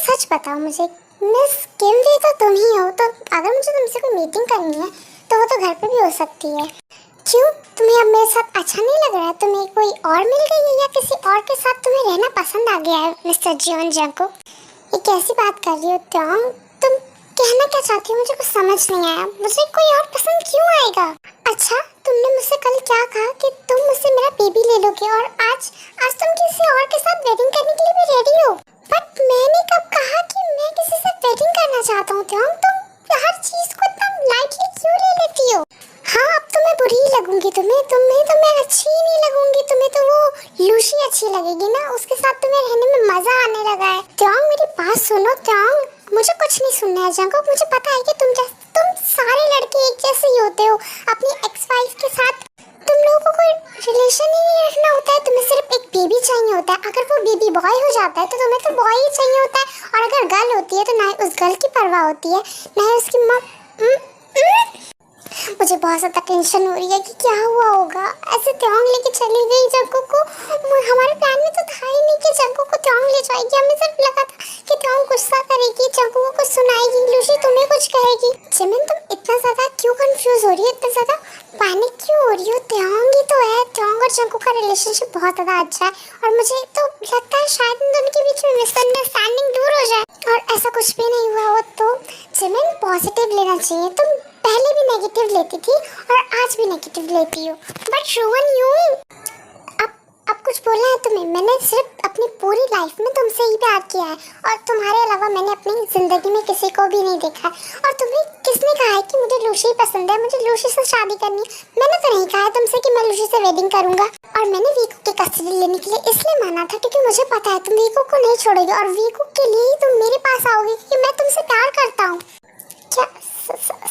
सच बताओ मुझे, मिस किम भी तो तुम ही हो, तो अगर मुझे तुमसे कोई मीटिंग करनी है तो वो तो घर पे भी हो सकती है। क्यों, तुम्हें अब मेरे साथ अच्छा नहीं लग रहा है? तुम्हें कोई और मिल गई है या किसी और के साथ तुम्हें रहना पसंद आ गया है मिस्टर जियोन जंको? ये कैसी बात कर रही हो त्योंग? तुम कहना क्या चाहती हो? मुझे कुछ समझ नहीं आया। मुझे कोई और पसंद क्यों आएगा? अच्छा, तुमने मुझसे कल क्या कहा कि तुम मुझसे मेरा बेबी ले लोगे, और आज तुम किसी और के साथ वेडिंग करने के लिए भी रेडी हो। बट मैंने कब कहा कि मैं किसी से वेडिंग करना चाहता हूँ त्योंग? तुम हर चीज को इतना लाइटली क्यों ले लेती हो? हाँ, अब तो मैं बुरी ही लगूंगी तुम्हें तो मैं अच्छी ही नहीं लगूंगी। तुम्हें तो वो लूशी अच्छी लगेगी ना, उसके साथ तुम्हें रहने में मजा आने लगा है। त्योंग मेरी बात सुनो त्योंग, मुझे कुछ नहीं सुनना है जंको। मुझे पता है कि तुम सारे लड़के एक जैसे ही होते हो। अपनी एक्स वाइफ के साथ तुम लोगों को कोई रिलेशन ही नहीं रखना होता है, तुम्हें सिर्फ एक बेबी चाहिए होता है। अगर वो बेबी बॉय हो जाता है तो तुम्हें तो बॉय ही चाहिए होता है, और अगर गर्ल होती है तो ना उस गर्ल की परवाह होती है ना ही उसकी माँ। मुझे बहुत ज़्यादा टेंशन हो रही है कि क्या हुआ होगा। ऐसे त्योंग लेके चली गई जंको को। हमारे प्लान में तो था ही नहीं कि जंको को त्योंग ले जाएगी। हमें सिर्फ लगा था कि त्योंग गुस्सा करेगी, जंको को कुछ सुनाएगी, लूसी तुम्हें कुछ कहेगी। जिमिन, तुम इतना ज़्यादा क्यों कंफ्यूज हो रही है? इतना ज़्यादा पैनिक क्यों हो रही हो? त्योंग ही तो है। त्योंग और जंको का रिलेशनशिप बहुत ज़्यादा अच्छा है, और मुझे तो लगता है शायद इन दोनों के बीच में मिसअंडरस्टैंडिंग दूर हो जाए। और ऐसा कुछ भी नहीं हुआ हो तो जिमिन, पॉजिटिव लेना चाहिए। तुम पहले भी नेगेटिव लेती थी और आज भी नेगेटिव लेती हो। बट रोहन, यूं अब कुछ बोलना है तुम्हें? मैंने सिर्फ अपनी पूरी लाइफ में तुमसे ही प्यार किया है, और तुम्हारे अलावा मैंने अपनी जिंदगी में किसी को भी नहीं देखा है। और तुम्हें किसने कहा है कि मुझे लूसी पसंद है, मुझे लूसी से शादी करनी है? मैंने तो नहीं कहा है तुमसे कि मैं लूसी से वेडिंग करूंगा। और मैंने वीकू की कस्टडी लेने के लिए इसलिए माना था क्योंकि मुझे पता है तुम वीकू को नहीं छोड़ोगे, और वीकू के लिए ही तुम मेरे पास आओगे क्योंकि मैं तुमसे प्यार करता हूँ। क्या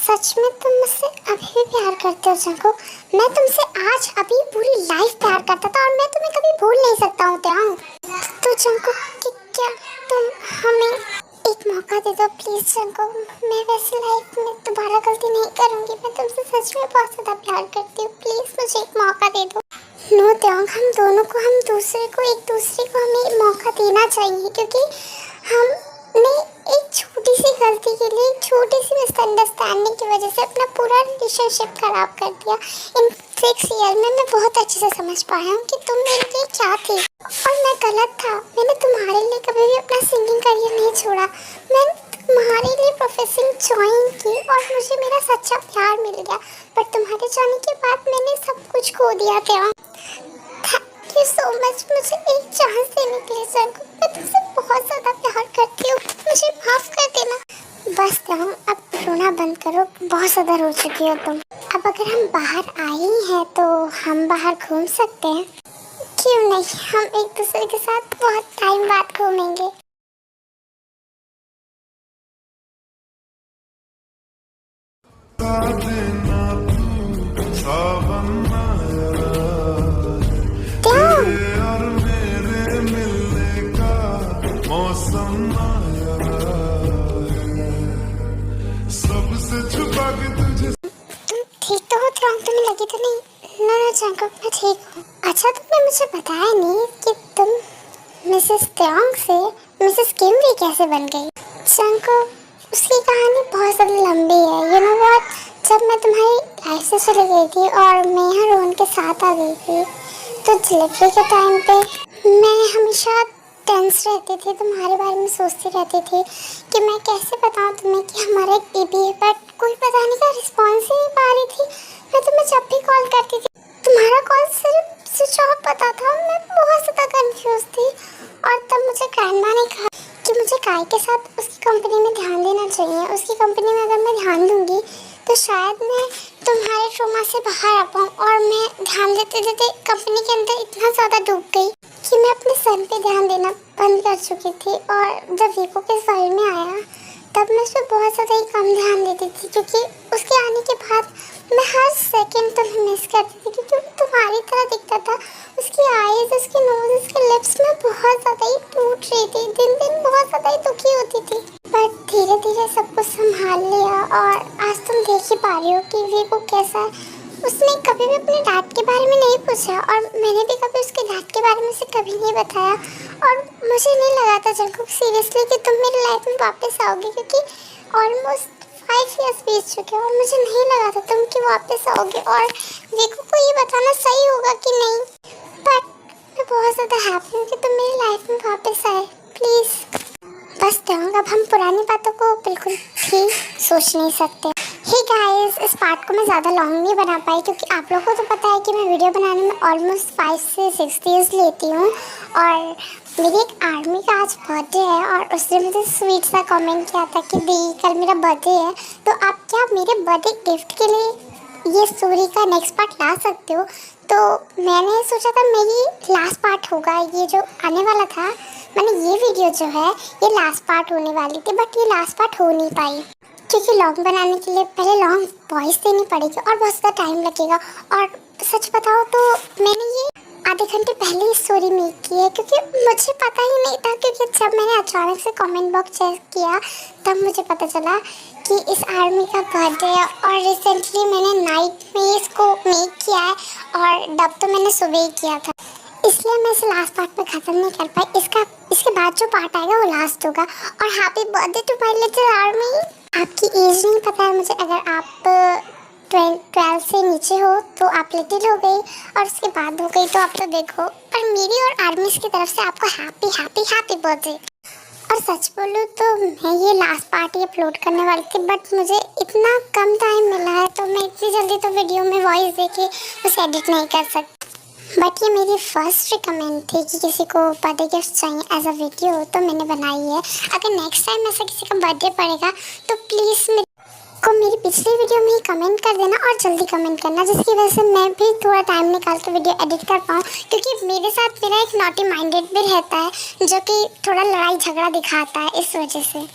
सच में तुम मुझसे अभी भी प्यार करते हो जंको? मैं तुमसे आज अभी पूरी लाइफ प्यार करता था, और मैं तुम्हें कभी भूल नहीं सकता हूँ त्योंग। तो जंको, क्या तुम हमें एक मौका दे दो प्लीज जंको? मैं वैसे लाइफ में दोबारा गलती नहीं करूँगी। मैं तुमसे सच में बहुत ज़्यादा प्यार करती हूँ। प्लीज मुझे एक मौका दे दो। नो त्योंग, हम दूसरे को हमें मौका देना चाहिए, क्योंकि हमने एक छोटी सी गलती के लिए, एक छोटी सी मिसअंडरस्टैंडिंग की वजह से अपना पूरा रिलेशनशिप खराब कर दिया। इन 6 ईयर में मैं बहुत अच्छे से समझ पाया हूँ कि तुम मेरे लिए क्या थी, और मैं गलत था। मैंने तुम्हारे लिए कभी भी अपना सिंगिंग करियर नहीं छोड़ा। मैंने तुम्हारे लिए प्रोफेशन ज्वाइन की, और मुझे मेरा सच्चा प्यार मिल गया। पर तुम्हारे जाने के बाद मैंने सब कुछ खो दिया था। थैंक यू सो मच मुझे एक चांस देने के लिए जंको। मैं तुमसे बहुत ज़्यादा प्यार करती हूँ, मुझे माफ़ कर देना। बस त्योंग, अब रोना बंद करो, बहुत ज़्यादा रो चुकी हो तुम। अब अगर हम बाहर आए हैं तो हम बाहर घूम सकते हैं, क्यों नहीं? हम एक दूसरे के साथ बहुत टाइम बाद घूमेंगे। ठीक तो हो त्योंग? तुम्हें लगी तो नहीं? ना जंको, मैं ठीक हूँ। अच्छा, तुमने मुझे बताया नहीं कि तुम मिसेस त्योंग से मिसेस किम भी कैसे बन गई? जंको, उसकी कहानी बहुत ज़्यादा लंबी है। यू नो व्हाट, जब मैं तुम्हारी लाइफ से चली गई थी और मैं यहाँ रोहन के साथ आ गई थी, तो डिलीवरी के टाइम पे मैं हमेशा टेंस रहती थी, तुम्हारे बारे में सोचती रहती थी कि मैं कैसे बताऊँ तुम्हें कि हमारा एक बेबी है। बट कोई पता नहीं का रिस्पॉन्स ही नहीं पा रही थी। मैं तुम्हें जब भी कॉल करती थी तुम्हारा कॉल सिर्फ स्विच ऑफ पता था। मैं बहुत ज़्यादा कंफ्यूज थी, और तब मुझे ग्रैंडमा ने कहा कि मुझे काय के साथ उसकी कंपनी में ध्यान देना चाहिए। उसकी कंपनी में अगर मैं ध्यान दूंगी तो शायद मैं तुम्हारे ट्रोमा से बाहर आ पाऊँ। और मैं ध्यान देते देते कंपनी के अंदर इतना ज़्यादा डूब गई क्योंकि मैं अपने सन पे ध्यान देना बंद कर चुकी थी और जब वीको के इस वर्ल्ड में आया तब मैं उस पर बहुत ज़्यादा ही कम ध्यान देती थी, क्योंकि उसके आने के बाद मैं हर सेकंड तुम्हें मिस करती थी, क्योंकि वो तुम्हारी तरह दिखता था। उसकी आईज, उसके नोज, उसके लिप्स में बहुत ज़्यादा ही टूट रही थी, दिन दिन बहुत ज़्यादा ही दुखी होती थी। पर धीरे धीरे सब कुछ संभाल लिया और आज तुम देख ही पा रही हो कि वीको कैसा है। उसने कभी भी अपने डैड के बारे में नहीं पूछा और मैंने भी कभी उसके डैड के बारे में उसे कभी नहीं बताया। और मुझे नहीं लगा था जंगकुक सीरियसली कि तुम मेरी लाइफ में वापस आओगे, क्योंकि ऑलमोस्ट 5 इयर्स बीत चुके हैं और मुझे नहीं लगा था तुम कि वापस आओगे और वीको को ये बताना सही होगा कि नहीं। बट मैं बहुत ज़्यादा हैप्पी हूँ कि तुम मेरी लाइफ में वापस आए। प्लीज़ बस जाऊँगा, अब हम पुरानी बातों को बिल्कुल भी सोच नहीं सकते। हे गाइस, इस पार्ट को मैं ज़्यादा लॉन्ग नहीं बना पाई, क्योंकि आप लोगों को तो पता है कि मैं वीडियो बनाने में ऑलमोस्ट 5 से 6 डेज़ लेती हूँ। और मेरी एक आर्मी का आज बर्थडे है और उसने मुझे स्वीट सा कमेंट किया था कि दी कल मेरा बर्थडे है, तो आप क्या मेरे बर्थडे गिफ्ट के लिए ये स्टोरी का नेक्स्ट पार्ट ला सकते हो। तो मैंने सोचा था मेरी लास्ट पार्ट होगा ये जो आने वाला था, मैंने ये वीडियो जो है ये लास्ट पार्ट होने वाली थी, बट ये लास्ट पार्ट हो नहीं पाई क्योंकि लॉन्ग बनाने के लिए पहले लॉन्ग वॉइस देनी पड़ेगी और बहुत ज़्यादा टाइम लगेगा। और सच बताओ तो मैंने ये आधे घंटे पहले ही स्टोरी मेक की है, क्योंकि मुझे पता ही नहीं था, क्योंकि जब मैंने अचानक से कमेंट बॉक्स चेक किया तब मुझे पता चला कि इस आर्मी का बर्थडे है। और रिसेंटली मैंने नाइट में इसको मेक किया है और डब तो मैंने सुबह ही किया था, इसलिए मैं इसे लास्ट पार्ट में ख़त्म नहीं कर पाई। इसके बाद जो पार्ट आएगा वो लास्ट होगा। और happy birthday to my little army. आपकी एज नहीं पता है मुझे, अगर आप 12 से नीचे हो तो आप लिटिल हो गई और उसके बाद हो गई तो आप तो देखो। पर मेरी और आर्मीज की तरफ से आपको हैप्पी हैप्पी हैप्पी बर्थडे। और सच बोलूँ तो मैं ये लास्ट पार्ट ही अपलोड करने वाली थी, बट मुझे इतना कम टाइम मिला है तो मैं इतनी जल्दी तो वीडियो में वॉइस देके उसे एडिट नहीं कर सकती। बट ये मेरी फर्स्ट रिकमेंड थी कि किसी को बर्थडे गिफ्ट चाहिए एज अ वीडियो, तो मैंने बनाई है। अगर नेक्स्ट टाइम ऐसा किसी का बर्थडे पड़ेगा तो प्लीज़ मेरी पिछली वीडियो में ही कमेंट कर देना और जल्दी कमेंट करना, जिसकी वजह से मैं भी थोड़ा टाइम निकाल के वीडियो एडिट कर पाऊँ, क्योंकि मेरे साथ मेरा एक नॉटी माइंडेड भी रहता है जो कि थोड़ा लड़ाई झगड़ा दिखाता है, इस वजह से।